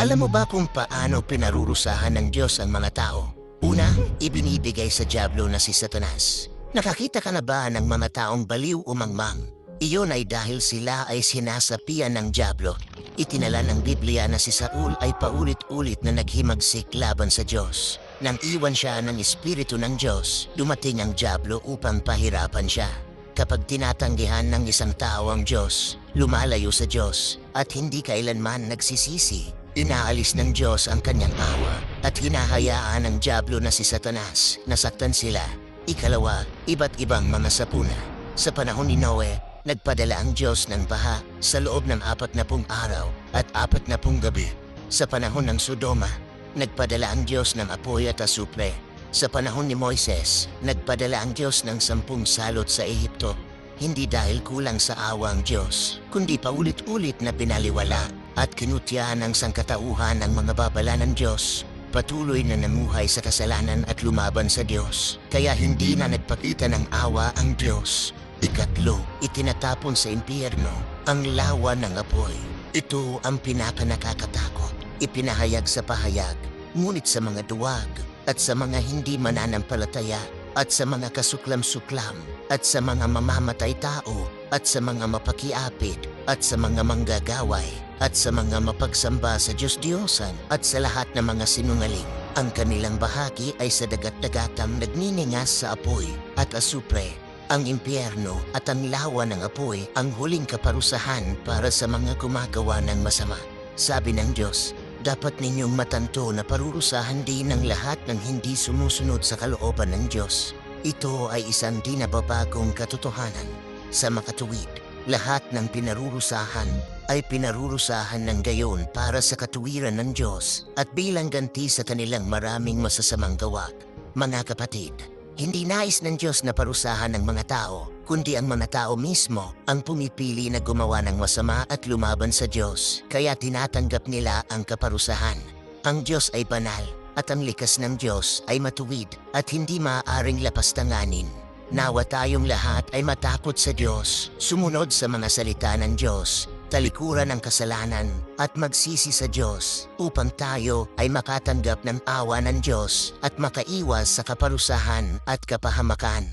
Alam mo ba kung paano pinarurusahan ng Diyos ang mga tao? Una, ibinibigay sa dyablo na si Satanas. Nakakita ka na ba ng mga taong baliw o mangmang? Iyon ay dahil sila ay sinasapian ng dyablo. Itinala ng Biblia na si Saul ay paulit-ulit na naghimagsik laban sa Diyos. Nang iwan siya ng Espiritu ng Diyos, dumating ang dyablo upang pahirapan siya. Kapag tinatanggihan ng isang tao ang Diyos, lumalayo sa Diyos at hindi kailanman nagsisisi, inaalis ng Diyos ang kanyang awa at hinahayaan ng dyablo na si Satanas na saktan sila. Ikalawa, iba't ibang mga sapuna. Sa panahon ni Noe, nagpadala ang Diyos ng baha sa loob ng 40 araw at 40 gabi. Sa panahon ng Sodoma, nagpadala ang Diyos ng apoy at asupre. Sa panahon ni Moises, nagpadala ang Diyos ng 10 salot sa Ehipto. Hindi dahil kulang sa awa ang Diyos, kundi paulit-ulit na pinaliwala at kinutya ng sangkatauhan ang mga babala ng Diyos. Patuloy na namuhay sa kasalanan at lumaban sa Diyos, kaya hindi na nagpakita ng awa ang Diyos. Ikatlo, itinatapon sa impyerno ang lawa ng apoy. Ito ang pinakanakakatakot. Ipinahayag sa pahayag, ngunit sa mga duwag at sa mga hindi mananampalataya at sa mga kasuklam-suklam at sa mga mamamatay tao at sa mga mapakiapid at sa mga manggagaway at sa mga mapagsamba sa Diyos-Diyosan at sa lahat ng mga sinungaling. Ang kanilang bahagi ay sa dagat-dagatang nagniningas sa apoy at asupre. Ang impyerno at ang lawa ng apoy ang huling kaparusahan para sa mga gumagawa ng masama. Sabi ng Diyos, dapat ninyong matanto na parurusahan din ng lahat ng hindi sumusunod sa kalooban ng Diyos. Ito ay isang di nababagong katotohanan. Sa makatuwid, lahat ng pinarurusahan ay pinarurusahan ng gayon para sa katuwiran ng Diyos at bilang ganti sa kanilang maraming masasamang gawa. Mga kapatid, hindi nais ng Diyos na parusahan ng mga tao, kundi ang mga tao mismo ang pumipili na gumawa ng masama at lumaban sa Diyos, kaya tinatanggap nila ang kaparusahan. Ang Diyos ay banal at ang likas ng Diyos ay matuwid at hindi maaaring lapastanganin. Nawa tayong lahat ay matakot sa Diyos, sumunod sa mga salita ng Diyos, talikuran ang kasalanan at magsisi sa Diyos upang tayo ay makatanggap ng awa ng Diyos at makaiwas sa kaparusahan at kapahamakan.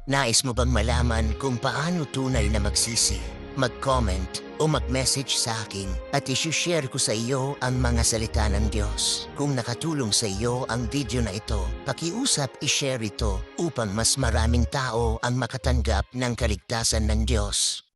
Nais mo bang malaman kung paano tunay na magsisi? Mag-comment o mag-message sa akin at isi-share ko sa iyo ang mga salita ng Diyos. Kung nakatulong sa iyo ang video na ito, pakiusap i-share ito upang mas maraming tao ang makatanggap ng kaligtasan ng Diyos.